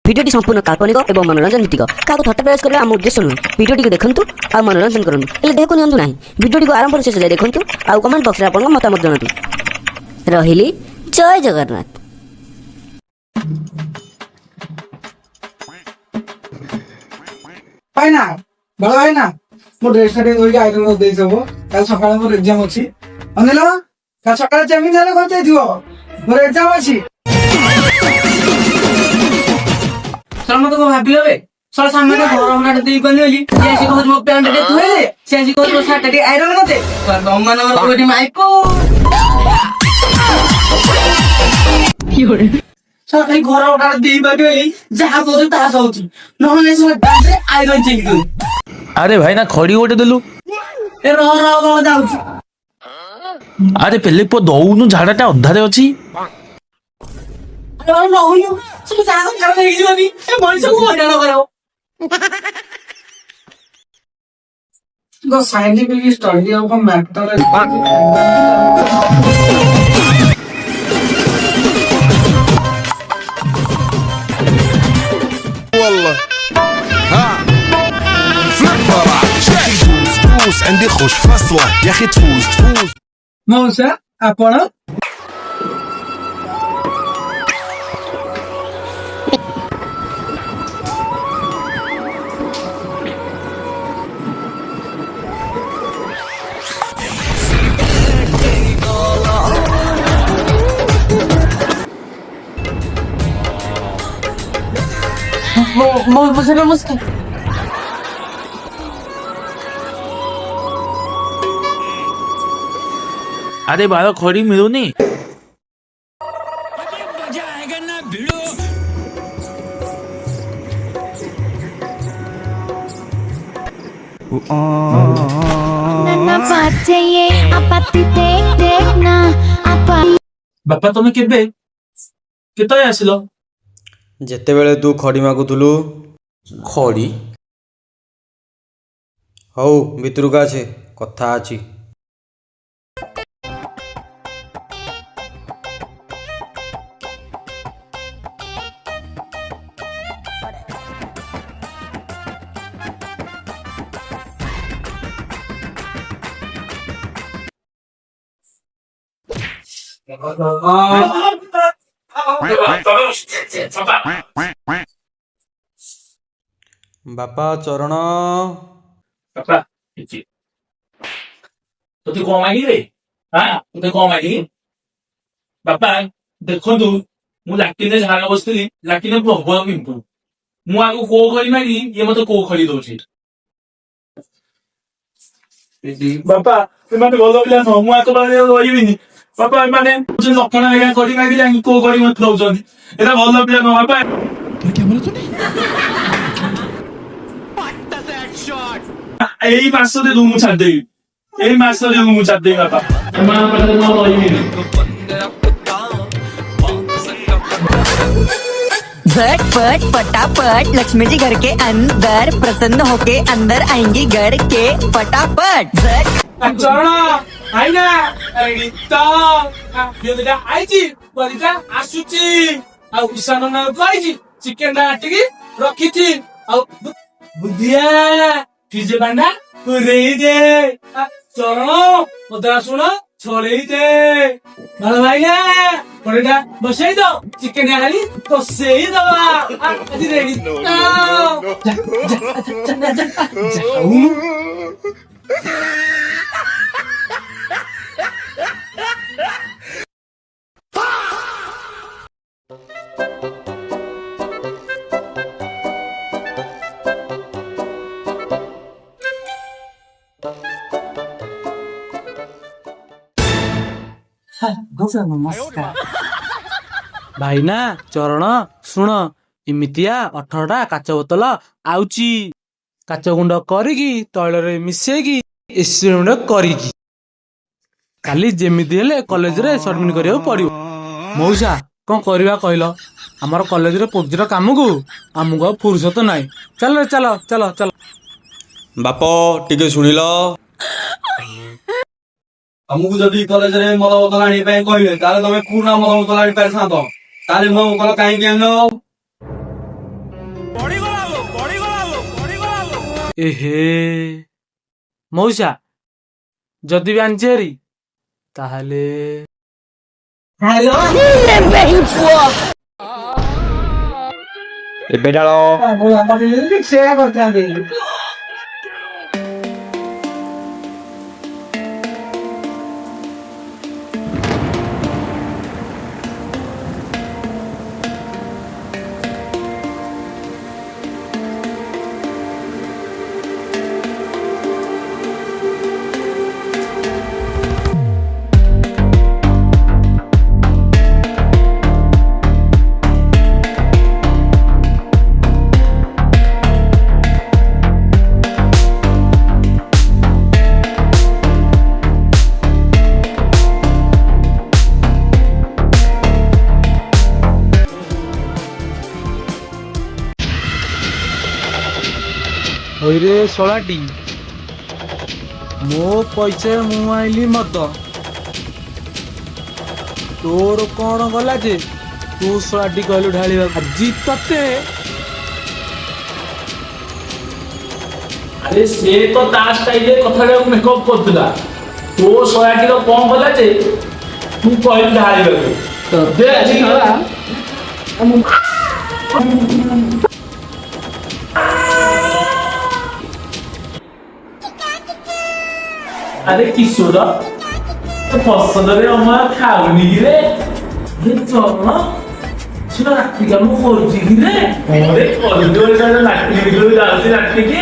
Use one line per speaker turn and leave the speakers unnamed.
ভিডিওটি সম্পূর্ণ কাল্পনিক এবং মনোরঞ্জন ভিত্তিক কাহাକୁ ଥଟ୍ଟା ପ୍ରୟାସ କରିବା ଆମ ଉଦ୍ଦେଶ୍ୟ ନୁହେଁ। ଭିଡ଼ିଓଟିକୁ ଦେଖନ୍ତୁ ଆଉ ମନୋରଞ୍ଜନ କରନ୍ତୁ, ହେଲେ ଦେହକୁ ନିଅନ୍ତୁ ନାହିଁ। ଭିଡ଼ିଓଟିକୁ ଆରମ୍ଭରୁ ଶେଷ ଯାଏ ଦେଖନ୍ତୁ ଆଉ କମେଣ୍ଟ ବକ୍ସରେ ଆପଣଙ୍କ ମତାମତ ଜଣାନ୍ତୁ। ରହିଲି, ଜୟ ଜଗନ୍ନାଥ।
ଭାଇନା ବଡ ଭାଇନା ମୋ ଡ୍ରେସ୍ ଟା ଟିକେ ଧୋଇକି ଆଇରନ୍ କରିଦେଇ ସବୁ। କାଲି ସକାଳେ ମୋର ଏକ୍ଜାମ ଅଛି। ଅନିଲ କାଲି ସକାଳେ ଯେମିତି ହେଲେ କରିଦେଇଥିବ, ମୋର ଏକ୍ଜାମ ଅଛି।
ସାର୍ ମତେ କଣ ଭାବିଲ ବେ? ସାର୍ ସାମନେ ଘର ଭଡାଟା ଦେଇ ପାରିଲି ବୋଲି ସିଏ ଆସି କହୁଛି ମୋ ପ୍ୟାଣ୍ଟ ଟିକେ ଧୋଇଲେ, ସିଏ ଆସି କହୁଛି ମୋ ସାର୍ଟ ଟିକେ ଆଇରନ୍ କରିଦେ। ସାର୍ ତମମାନଙ୍କର କୋଉଠି ମାଇକ ସାର୍ ଖାଲି ଘର ଭଡାଟା ଦେଇ ପାରିଲି ବୋଲି ଯାହା କହୁଛି ତାହା ସହୁଛି, ନହେଲେ ସାର୍ ପ୍ୟାଣ୍ଟରେ ଆଇରନ୍ ଚେକ୍ ଦଉ।
अरे भाई ना खड़ी गोटे देलु
ଏ ରହ ରହ କଣ ଯାଉଛି।
अरे पेले पो दउनु झाड़ाटा अधारे अछि
ଆରେ ବାବା ରହୁନି ସବୁ ଯାହା କାରଣ ହେଇଯିବନି ଏ ମଣିଷକୁ ହଇରାଣ କରିବ।
The scientific study of a matter is
والله ها فليبر يا اخي تفوز تفوز عندي خوش فصله يا اخي تفوز تفوز
ମଉସା ଆପଣ
मुझे
अरे बाल खड़ी मिलुनी
नन्ना बात चाहिए आपाती देख देखना आपा
बापा तुम केबे केतय आसिलो
ଯେତେବେଳେ ତୁ ଖଡ଼ି ମାଗୁଥିଲୁ।
खड़ी
ହଉ ଭିତରକୁ ଆସେ, କଥା ଅଛି। ବାପା ଚରଣ
बापा इची तो तू कौन मागी रे हां तू कौन मागी बापा देखंतु मु लाकिने झागा बसथिली लाकिने प्रभु मिंपु मु आगु को खड़ी मागी ये मते को खड़ी दोछि बापा ते मते बोलो बिला न मु आको बारे होइबिनी बापा माने जे लक्षण हेगा खड़ी मागी लागी को खड़ी मत दउछन एटा बोलो बिला न बापा क्या बोले तूने यही मास दे दूं छाड़ दे यही मास दे दूं छाड़ दे बापा मां पर न होइबिनी
झटपट फटाफट लक्ष्मी जी घर के अंदर प्रसन्न होके अंदर आएंगी घर के फटाफट झट
चरण आइना गीत देवता आइची बलिता आसुची आ उषान ना आइची चिकन टा आटिकी रखिची आ बुद्धिया फिजे बांडा पुरेई दे चरण मदरा सुन छोड़ेई दे भाई भाईया बड़ेटा बसाई दो चिकन हाली तो सेई दवा आज रेडी
ଭାଇନା ଚରଣ ଶୁଣ, ଏମିତିଆ 18ଟା କାଚ ବୋତଲ ଆଉଚି। କାଚ ଗୁଣ୍ଡ କରିକି ତୈଳରେ ମିଶେଇକି ଏକ୍ସପେରିମେଣ୍ଟ କରିକି କାଲି ଯେମିତି ହେଲେ କଲେଜରେ ସବମିଟ କରିବାକୁ ପଡିବ। ମଉସା କଣ କରିବା କହିଲ? ଆମର କଲେଜରେ ପ୍ରୋଜେକ୍ଟ କାମକୁ ଆମକୁ ଆଉ ଫୁର୍ସତ ନାହିଁ। ଚାଲ ଚାଲ ଚାଲ ଚାଲ।
ବାପ ଟିକେ ଶୁଣିଲ।
ଆମକୁ ଯଦି କଲେଜରେ ମଦ ବୋତଲ ଆଣିବା ପାଇଁ କହିବେ, ତାହେଲେ ତମେ ପୁରୁଣା ମଦ ବୋତଲ ଆଣି ପାରିଥାନ୍ତ। ତାହେଲେ ମୋ ବୋତଲ କାହିଁକି ଆଣିଲ?
ଏହେ ମଉସା ଯଦି ବି ଆଣିଛି ହେରି ତାହେଲେ
ଏବେ ଡାଳ
ସେୟା କରିଥାନ୍ତି।
ହଇରେ ଶଳାଟି ମୋ ପଇସା ମୁଁ ଆଇଲି ମଦ ତୋର କଣ ଗଲା ଯେ ତୁ ଶଳାଟି କହିଲୁ ଢାଳିବା ଆଜି ତତେ
ଆରେ ସେ ତ ତା ଷ୍ଟାଇଲରେ କଥାଟାକୁ ମେକଅପ୍ କରୁଥିଲା ତୋ ଶଳାଟିର କଣ କଲା ଯେ ତୁ କହିଲୁ ଢାଳିବାକୁ ଦେ ଆଜି ଗଲା আরে কিশোর পছন্দরে আমার খাওনি রে চল সেটা রাত্রি কেমন করছি কি রে অনেক কলেজে লাঠি যাচ্ছি রাত্রি কি